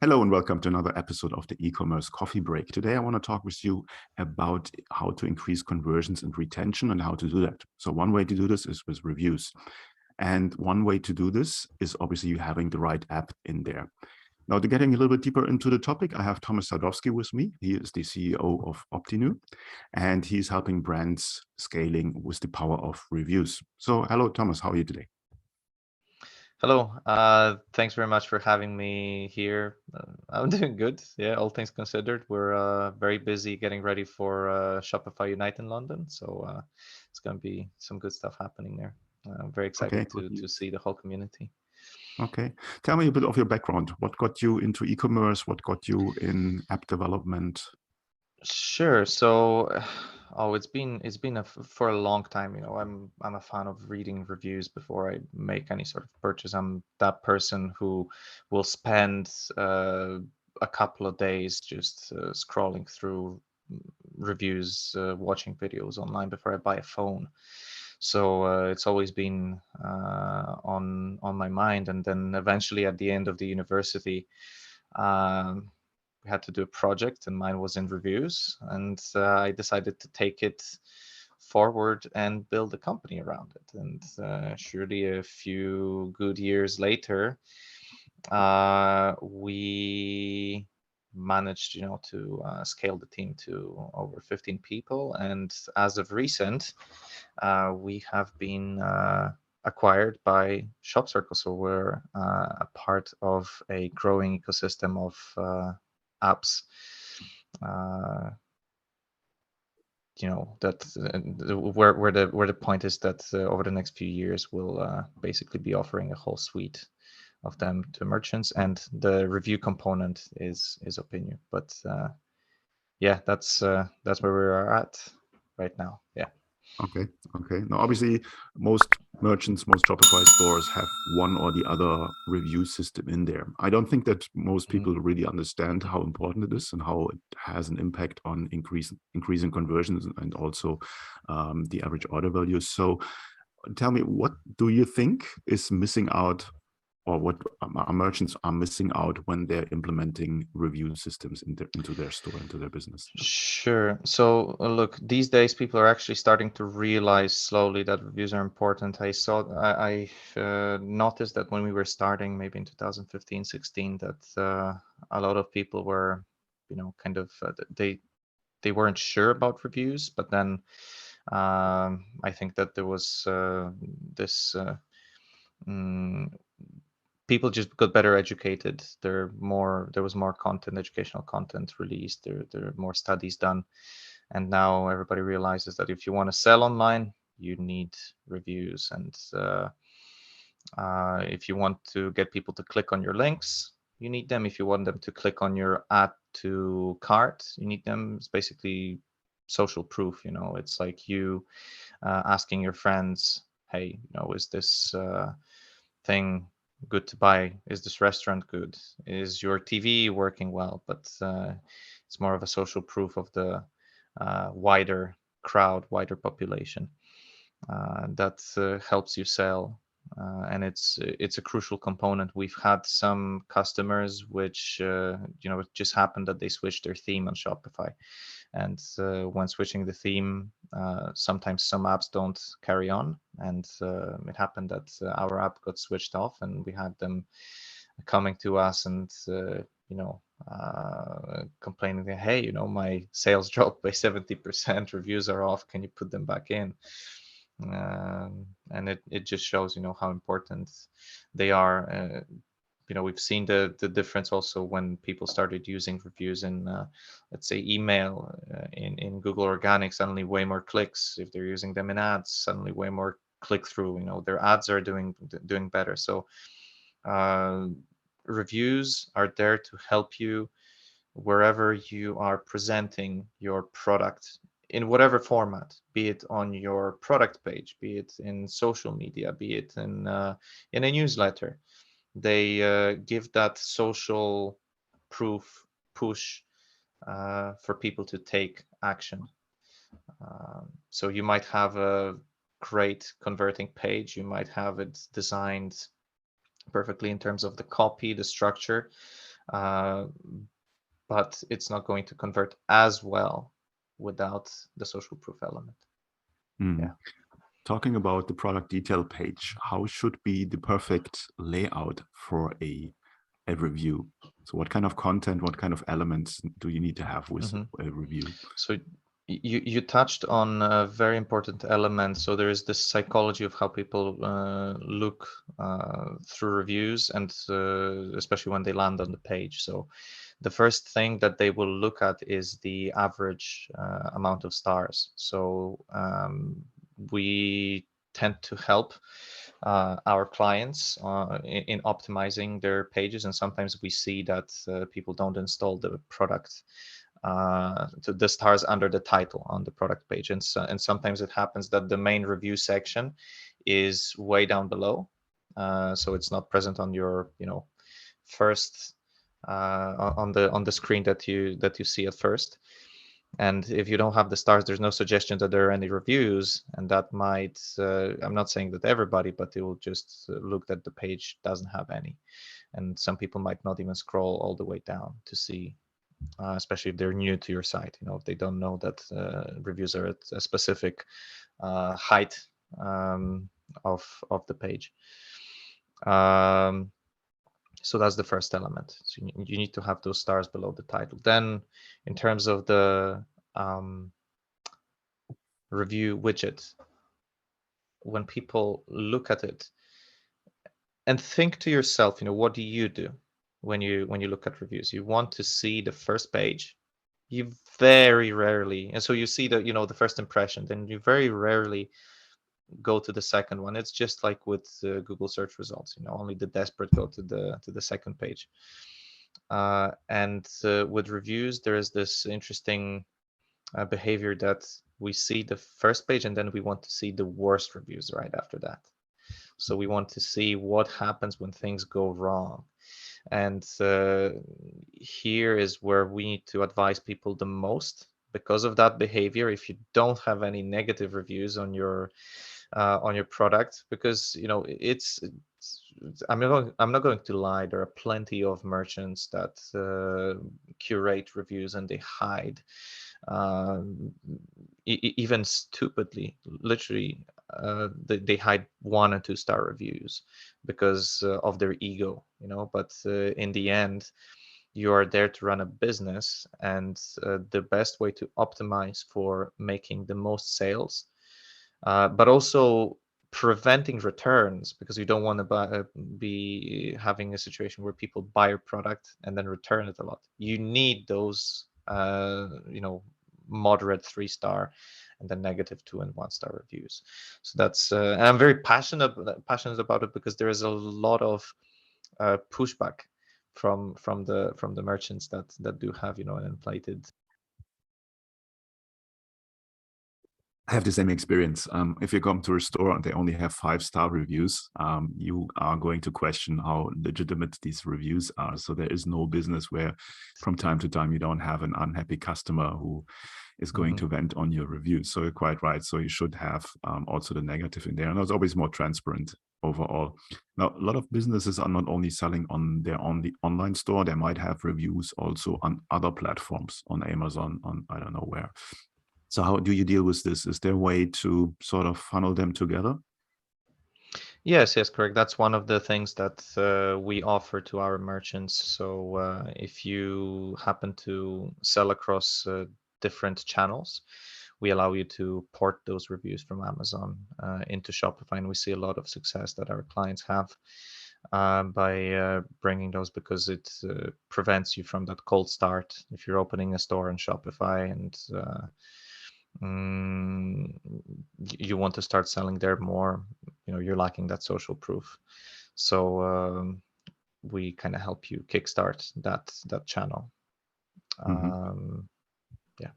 Hello and welcome to another episode of the e-commerce coffee break. Today I want to talk with you about how to increase conversions and retention and how to do that. So one way to do this is with reviews. And one way to do this is obviously you having the right app in there. Now, to getting a little bit deeper into the topic, I have Tomasz Sadowski with me. He is the CEO of Opinew, and he's helping brands scaling with the power of reviews. So hello, Thomas. How are you today? Hello. Thanks very much for having me here. I'm doing good. Yeah, all things considered, we're very busy getting ready for Shopify Unite in London, so it's going to be some good stuff happening there. I'm very Okay, excited good to news. see the whole community. Okay. Tell me a bit of your background. What got you into e-commerce? What got you in app development? Sure. So, it's been for a long time. I'm a fan of reading reviews before I make any sort of purchase. I'm that person who will spend a couple of days just scrolling through reviews, watching videos online before I buy a phone. So it's always been on my mind. And then eventually, at the end of the university, um, we had to do a project, and mine was in reviews. And I decided to take it forward and build a company around it. And surely a few good years later, we managed, to scale the team to over 15 people. And as of recent, we have been acquired by ShopCircle. So we're a part of a growing ecosystem of apps. Uh, that where the point is that over the next few years we'll basically be offering a whole suite of them to merchants, and the review component is Opinew. But yeah, that's where we are at right now. Yeah. Okay. Okay. Now, obviously, most merchants, most Shopify stores have one or the other review system in there. I don't think that most Mhm. people really understand how important it is and how it has an impact on increasing conversions and also the average order value. So tell me, what do you think is missing out or what our merchants are missing out when they're implementing review systems into their store, into their business? Sure. So look, these days people are actually starting to realize slowly that reviews are important. I noticed that when we were starting, maybe in 2015, 16, that a lot of people were, kind of they weren't sure about reviews. But then I think that there was this. Mm, People just got better educated. There was more content, educational content released. There are more studies done, and now everybody realizes that if you want to sell online, you need reviews. And if you want to get people to click on your links, you need them. If you want them to click on your add to cart, you need them. It's basically social proof. It's like you asking your friends, hey, is this thing good to buy? Is this restaurant good? Is your TV working well? But it's more of a social proof of the wider crowd, wider population that helps you sell. And it's a crucial component. We've had some customers which it just happened that they switched their theme on Shopify, and when switching the theme, sometimes some apps don't carry on, and it happened that our app got switched off, and we had them coming to us and complaining that, hey, my sales dropped by 70%, reviews are off, can you put them back in? And it just shows how important they are. We've seen the difference also when people started using reviews in let's say email, in Google Organic. Suddenly way more clicks. If they're using them in ads, suddenly way more click through. Their ads are doing better. So uh, reviews are there to help you wherever you are presenting your product in whatever format, be it on your product page, be it in social media, be it in a newsletter. They give that social proof push for people to take action. So you might have a great converting page, you might have it designed perfectly in terms of the copy, the structure, but it's not going to convert as well without the social proof element. Yeah. Talking about the product detail page, how should be the perfect layout for a review? So what kind of content, what kind of elements do you need to have with a review? So you touched on a very important element. So there is this psychology of how people look through reviews, and especially when they land on the page. So the first thing that they will look at is the average amount of stars. So we tend to help our clients in optimizing their pages, and sometimes we see that people don't install the product to the stars under the title on the product page, and sometimes it happens that the main review section is way down below, so it's not present on your first on the screen that you see at first. And if you don't have the stars, there's no suggestion that there are any reviews, and that might I'm not saying that everybody, but it will just look that the page doesn't have any, and some people might not even scroll all the way down to see, especially if they're new to your site, if they don't know that reviews are at a specific height of the page. So that's the first element. So you need to have those stars below the title. Then in terms of the review widget, when people look at it, and think to yourself, what do you do when you look at reviews? You want to see the first page. You very rarely, and so you see the the first impression, then you very rarely go to the second one. It's just like with Google search results, only the desperate go to the second page. And with reviews, there is this interesting behavior that we see the first page and then we want to see the worst reviews right after that. So we want to see what happens when things go wrong. And here is where we need to advise people the most because of that behavior. If you don't have any negative reviews on your product, because it's I'm not going to lie, there are plenty of merchants that curate reviews and they hide, even stupidly, literally, they hide 1 and 2 star reviews because of their ego, but in the end, you are there to run a business, and the best way to optimize for making the most sales, but also preventing returns, because you don't want to be having a situation where people buy your product and then return it a lot. You need those moderate 3-star and then -2 and 1-star reviews. So that's and I'm very passionate about it, because there is a lot of pushback from the merchants that do have an inflated. I have the same experience. If you come to a store and they only have 5-star reviews, you are going to question how legitimate these reviews are. So there is no business where from time to time you don't have an unhappy customer who is going to vent on your reviews. So you're quite right. So you should have also the negative in there. And it's always more transparent overall. Now, a lot of businesses are not only selling on their online store, they might have reviews also on other platforms, on Amazon, on I don't know where. So how do you deal with this? Is there a way to sort of funnel them together? Yes, correct. That's one of the things that we offer to our merchants. So if you happen to sell across different channels, we allow you to port those reviews from Amazon into Shopify, and we see a lot of success that our clients have by bringing those, because it prevents you from that cold start. If you're opening a store on Shopify and you want to start selling there more, you're lacking that social proof. So we kind of help you kickstart that channel. Yeah.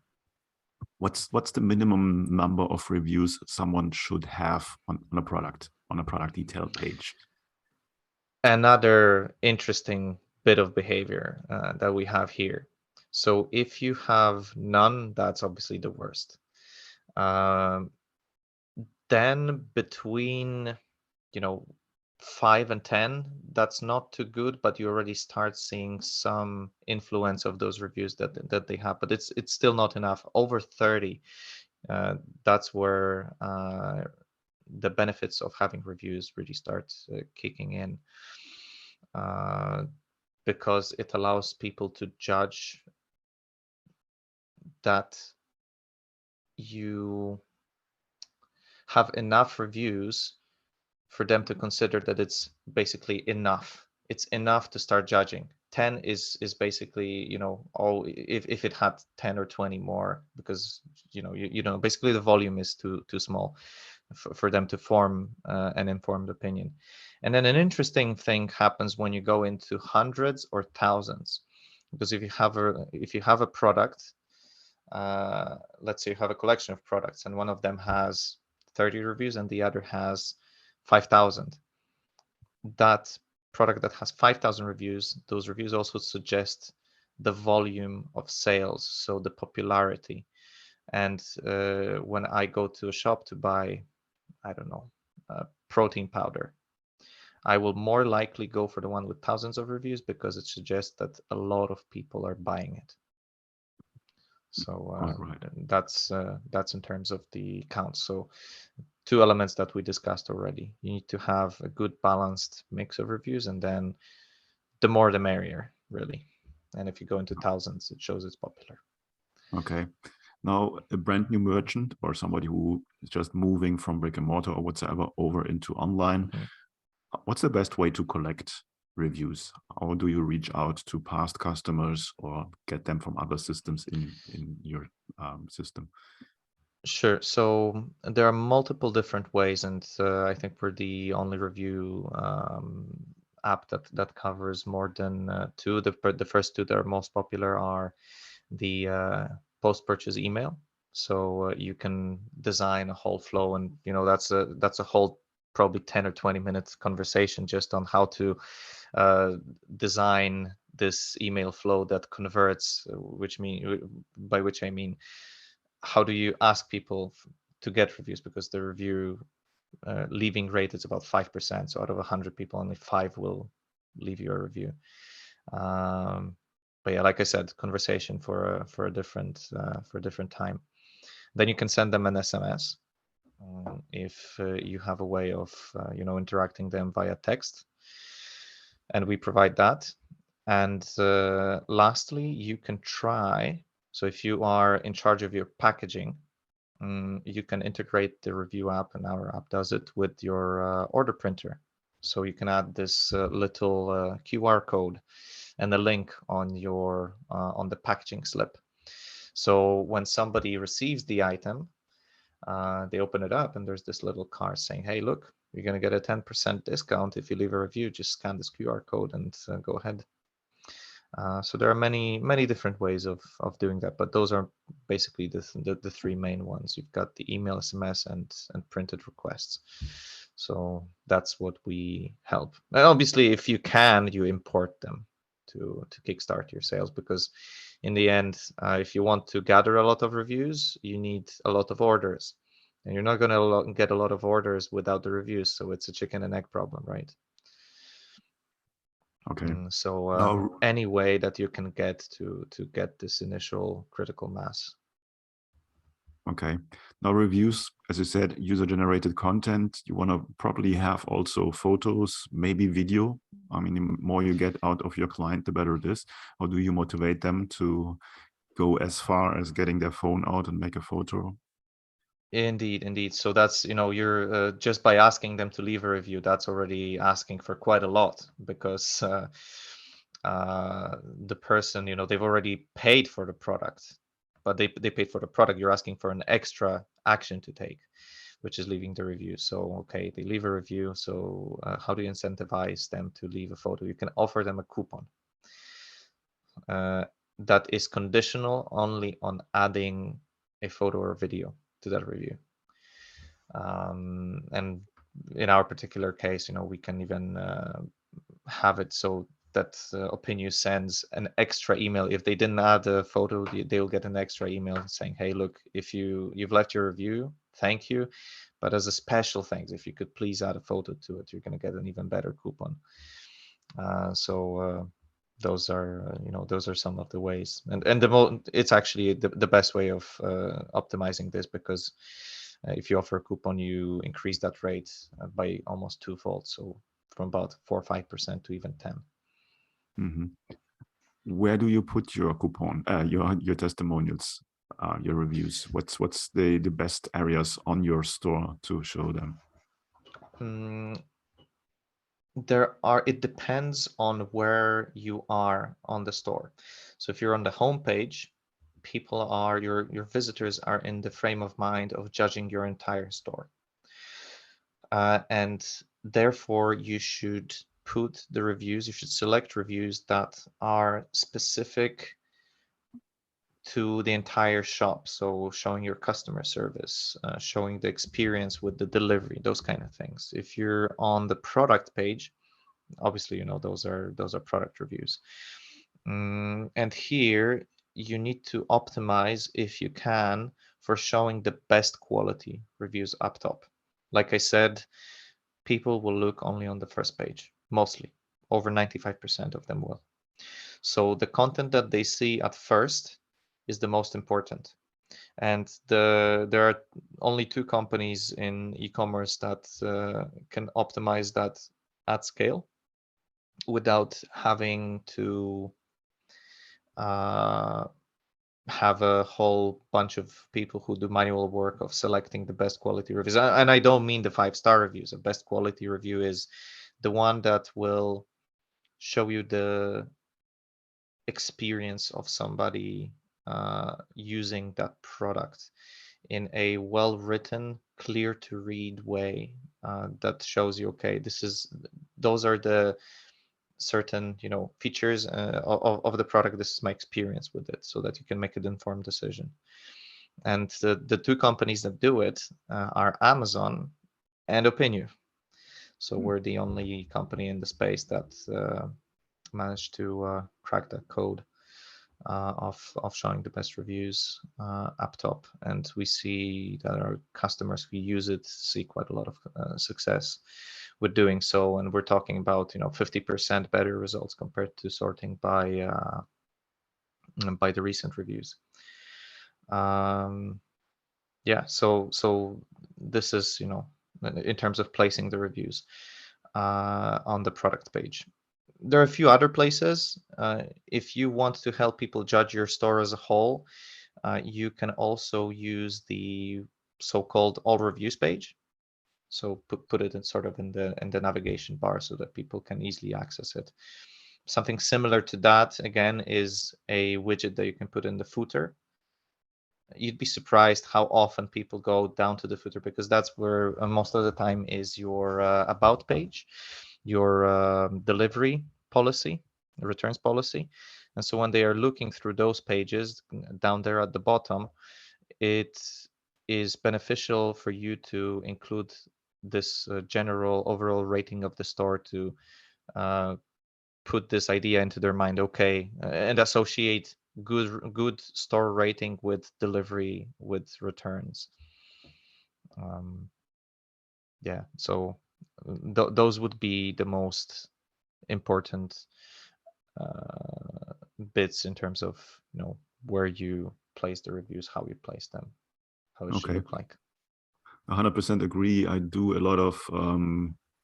What's the minimum number of reviews someone should have on a product detail page? Another interesting bit of behavior that we have here. So if you have none, that's obviously the worst. Then between 5 and 10, that's not too good, but you already start seeing some influence of those reviews that they have, but it's still not enough. Over 30, that's where the benefits of having reviews really start kicking in, because it allows people to judge that you have enough reviews for them to consider that it's basically enough. It's enough to start judging. 10 is basically, if it had 10 or 20 more, because basically the volume is too small for them to form an informed opinion. And then an interesting thing happens when you go into hundreds or thousands, because if you have a product, let's say you have a collection of products and one of them has 30 reviews and the other has 5,000. That product that has 5,000 reviews, those reviews also suggest the volume of sales, so the popularity. And when I go to a shop to buy, I don't know, protein powder, I will more likely go for the one with thousands of reviews because it suggests that a lot of people are buying it. So All right. that's in terms of the count. So 2 elements that we discussed already. You need to have a good balanced mix of reviews, and then the more the merrier, really. And if you go into thousands, it shows it's popular. Okay. Now, a brand new merchant or somebody who is just moving from brick and mortar or whatsoever over into online, what's the best way to collect reviews? How do you reach out to past customers or get them from other systems in your system? Sure. So there are multiple different ways, and I think we're the only review app that covers more than 2. The first 2 that are most popular are the post-purchase email. So you can design a whole flow, and that's a whole probably 10 or 20 minutes conversation just on how to design this email flow that converts, by which I mean, how do you ask people to get reviews, because the review leaving rate is about 5%. So out of 100 people, only 5 will leave you a review. But yeah, like I said, conversation for a different time. Then you can send them an SMS if you have a way of interacting them via text, and we provide that. And lastly, you can try. So if you are in charge of your packaging, you can integrate the review app, and our app does it, with your order printer. So you can add this little QR code and a link on your on the packaging slip. So when somebody receives the item, they open it up and there's this little card saying, hey, look, you're going to get a 10% discount if you leave a review. Just scan this QR code and go ahead. So there are many different ways of doing that, but those are basically the 3 main ones. You've got the email, SMS, and printed requests. So that's what we help. And obviously, if you can, you import them to kickstart your sales, because in the end, if you want to gather a lot of reviews, you need a lot of orders, and you're not going to get a lot of orders without the reviews. So it's a chicken and egg problem, right? Okay. So any way that you can get to get this initial critical mass. Okay. Now reviews, as you said, user-generated content. You want to probably have also photos, maybe video. I mean, the more you get out of your client, the better it is. How do you motivate them to go as far as getting their phone out and make a photo? Indeed. So that's, you're just by asking them to leave a review, that's already asking for quite a lot, because the person, they've already paid for the product, but they paid for the product. You're asking for an extra action to take, which is leaving the review. So, okay, they leave a review. So how do you incentivize them to leave a photo? You can offer them a coupon that is conditional only on adding a photo or video to that review. And in our particular case, we can even have it so that Opinew sends an extra email. If they didn't add a photo, they'll get an extra email saying, hey, look, if you've left your review, thank you. But as a special thanks, if you could please add a photo to it, you're going to get an even better coupon. So those are those are some of the ways, and it's actually the best way of optimizing this, because if you offer a coupon, you increase that rate by almost twofold, so from about 4 or 5% to even 10. Mm-hmm. Where do you put your coupon, your testimonials, your reviews? What's the best areas on your store to show them? It depends on where you are on the store. So if you're on the home page, your visitors are in the frame of mind of judging your entire store. And therefore you should put the reviews, you should select reviews that are specific to the entire shop. So showing your customer service, showing the experience with the delivery, those kind of things. If you're on the product page, obviously, those are product reviews. And here you need to optimize, if you can, for showing the best quality reviews up top. Like I said, people will look only on the first page, mostly. Over 95% of them will. So the content that they see at first is the most important. And there are only 2 companies in e-commerce that can optimize that at scale without having to have a whole bunch of people who do manual work of selecting the best quality reviews. And I don't mean the 5-star reviews. A best quality review is the one that will show you the experience of somebody using that product in a well-written, clear to read way that shows you, okay, those are the certain features of the product. This is my experience with it, so that you can make an informed decision. And the 2 companies that do it are Amazon and Opinew. So we're the only company in the space that managed to crack that code of showing the best reviews up top. And we see that our customers who use it see quite a lot of success with doing so. And we're talking about 50% better results compared to sorting by the recent reviews. Yeah, so this is in terms of placing the reviews on the product page. There are a few other places. If you want to help people judge your store as a whole, you can also use the so-called all reviews page. So put it in sort of in the navigation bar so that people can easily access it. Something similar to that, again, is a widget that you can put in the footer. You'd be surprised how often people go down to the footer, because that's where most of the time is your about page, your delivery policy, returns policy. And so when they are looking through those pages down there at the bottom, it is beneficial for you to include this general overall rating of the store, to put this idea into their mind, okay, and associate good store rating with delivery, with returns. Yeah, so those would be the most important bits in terms of where you place the reviews, how you place them, how it should look like. 100% agree. I do a lot of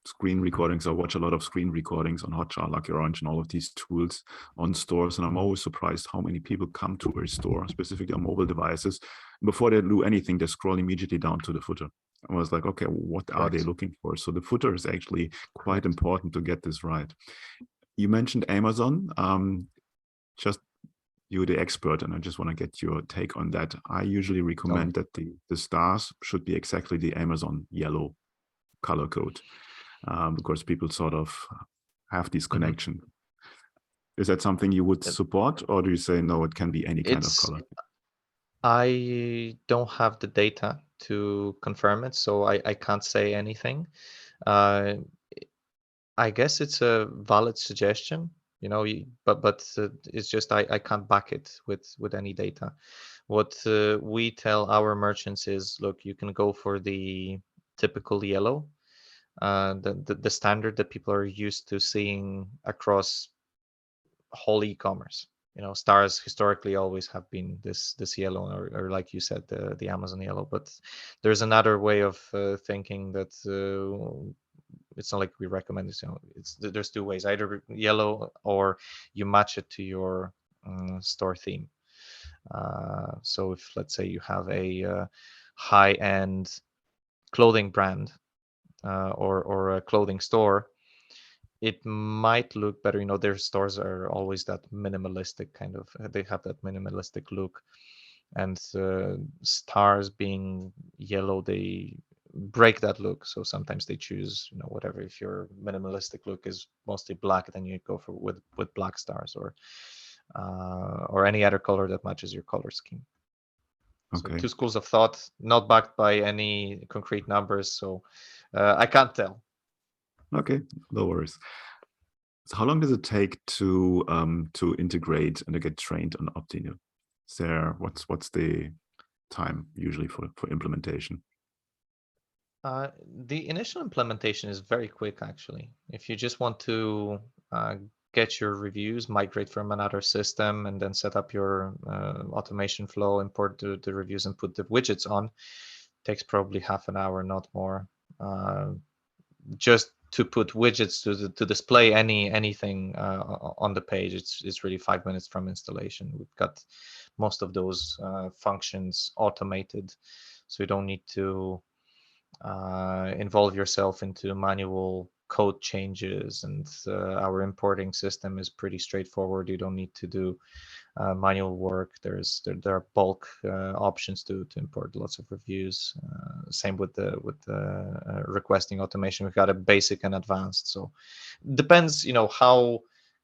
screen recordings. I watch a lot of screen recordings on Hotjar, Lucky Orange, and all of these tools on stores. And I'm always surprised how many people come to a store, specifically on mobile devices. Before they do anything, they scroll immediately down to the footer. I was like, okay, what are they looking for? So the footer is actually quite important to get this right. You mentioned Amazon. Just you're the expert, and I just want to get your take on that. I usually recommend that the stars should be exactly the Amazon yellow color code, because people sort of have this connection. Is that something you would support, or do you say no, it can be any kind of color? I don't have the data to confirm it, so I can't say anything. I guess it's a valid suggestion. but it's just I can't back it with any data. What we tell our merchants is, look, you can go for the typical yellow, the standard that people are used to seeing across whole e-commerce. Stars historically always have been this yellow, or like you said, the Amazon yellow. But there's another way of thinking that it's not like we recommend this. There's two ways: either yellow, or you match it to your store theme. So if, let's say, you have a high-end clothing brand or a clothing store, it might look better. Their stores are always that minimalistic kind of, they have that minimalistic look. And stars being yellow, they break that look. So sometimes they choose, whatever. If your minimalistic look is mostly black, then you go for with black stars, or any other color that matches your color scheme. So Okay. two schools of thought, not backed by any concrete numbers. So I can't tell. Okay, no worries. So how long does it take to integrate and to get trained on Opinew? What's the time usually for implementation? The initial implementation is very quick, actually. If you just want to get your reviews, migrate from another system, and then set up your automation flow, import the reviews, and put the widgets on, takes probably half an hour, not more. Just to put widgets to display anything on the page, it's really 5 minutes from installation. We've got most of those functions automated, so you don't need to involve yourself into manual code changes. And our importing system is pretty straightforward. You don't need to do manual work. There are bulk options to import lots of reviews. Same with the requesting automation. We've got a basic and advanced. So depends, how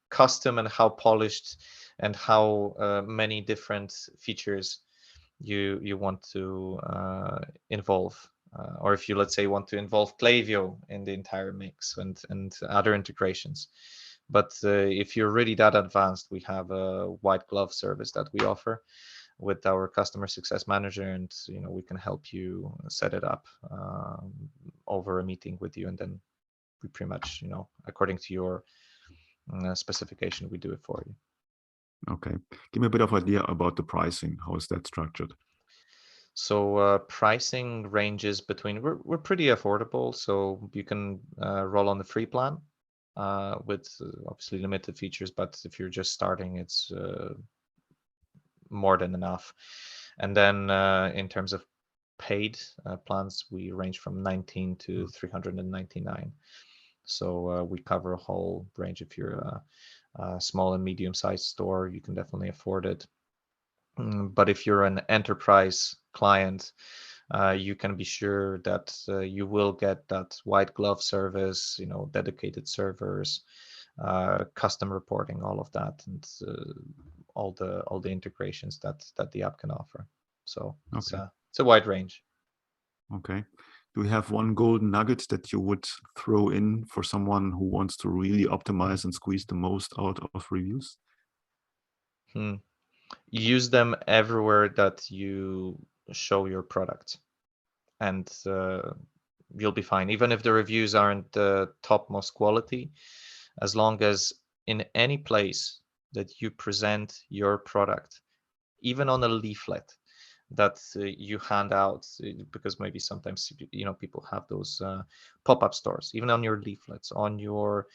custom and how polished and how many different features you want to involve. Or if you, let's say, want to involve Klaviyo in the entire mix and other integrations. But if you're really that advanced, we have a white glove service that we offer with our customer success manager, and we can help you set it up over a meeting with you, and then we pretty much, according to your specification, we do it for you. Okay, give me a bit of idea about the pricing. How is that structured? So pricing ranges between, we're pretty affordable, so you can roll on the free plan with obviously limited features, but if you're just starting, it's more than enough. And then in terms of paid plans, we range from 19 to 399. So we cover a whole range. If you're a small and medium-sized store, you can definitely afford it. But if you're an enterprise client, you can be sure that you will get that white glove service, dedicated servers, custom reporting, all of that, and all the integrations that the app can offer. So it's a wide range. Okay. Do we have one golden nugget that you would throw in for someone who wants to really optimize and squeeze the most out of reviews? Use them everywhere that you show your product, and you'll be fine. Even if the reviews aren't the topmost quality, as long as in any place that you present your product, even on a leaflet that you hand out, because maybe sometimes people have those pop-up stores, even on your leaflets, on your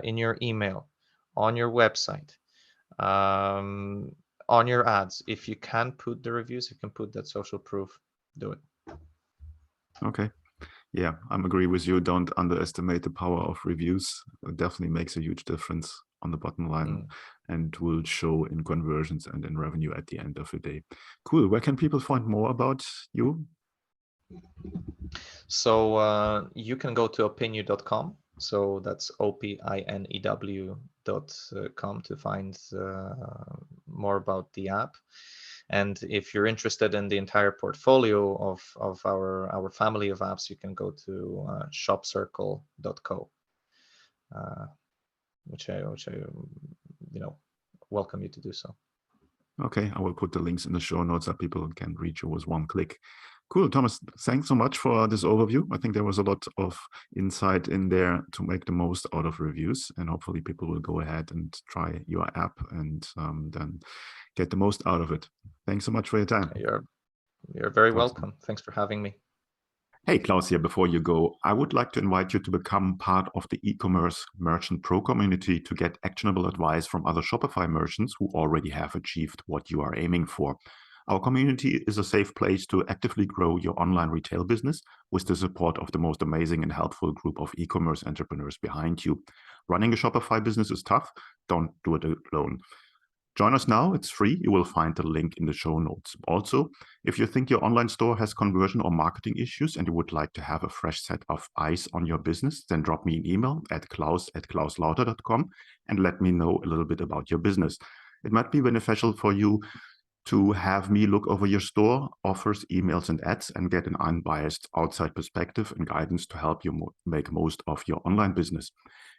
in your email, on your website, on your ads, if you can put the reviews, you can put that social proof, do it. Okay. Yeah, I'm agree with you. Don't underestimate the power of reviews. It definitely makes a huge difference on the bottom line and will show in conversions and in revenue at the end of the day. Cool. Where can people find more about you? So you can go to opinew.com. So that's opinew.com to find more about the app. And if you're interested in the entire portfolio of our family of apps, you can go to shopcircle.co, which I welcome you to do so. Okay, I will put the links in the show notes that people can reach you with one click. Cool, Thomas, thanks so much for this overview. I think there was a lot of insight in there to make the most out of reviews, and hopefully people will go ahead and try your app and then get the most out of it. Thanks so much for your time. You're very welcome. Thanks for having me. Hey, Klaus here. Before you go, I would like to invite you to become part of the e-commerce merchant pro community to get actionable advice from other Shopify merchants who already have achieved what you are aiming for. Our community is a safe place to actively grow your online retail business with the support of the most amazing and helpful group of e-commerce entrepreneurs behind you. Running a Shopify business is tough. Don't do it alone. Join us now. It's free. You will find the link in the show notes. Also, if you think your online store has conversion or marketing issues and you would like to have a fresh set of eyes on your business, then drop me an email at klaus@klauslauter.com and let me know a little bit about your business. It might be beneficial for you to have me look over your store, offers, emails, and ads and get an unbiased outside perspective and guidance to help you make most of your online business.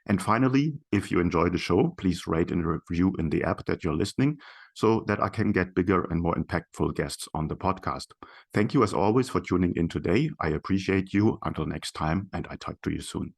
And finally, if you enjoy the show, please rate and review in the app that you're listening so that I can get bigger and more impactful guests on the podcast. Thank you as always for tuning in today. I appreciate you. Until next time, and I talk to you soon.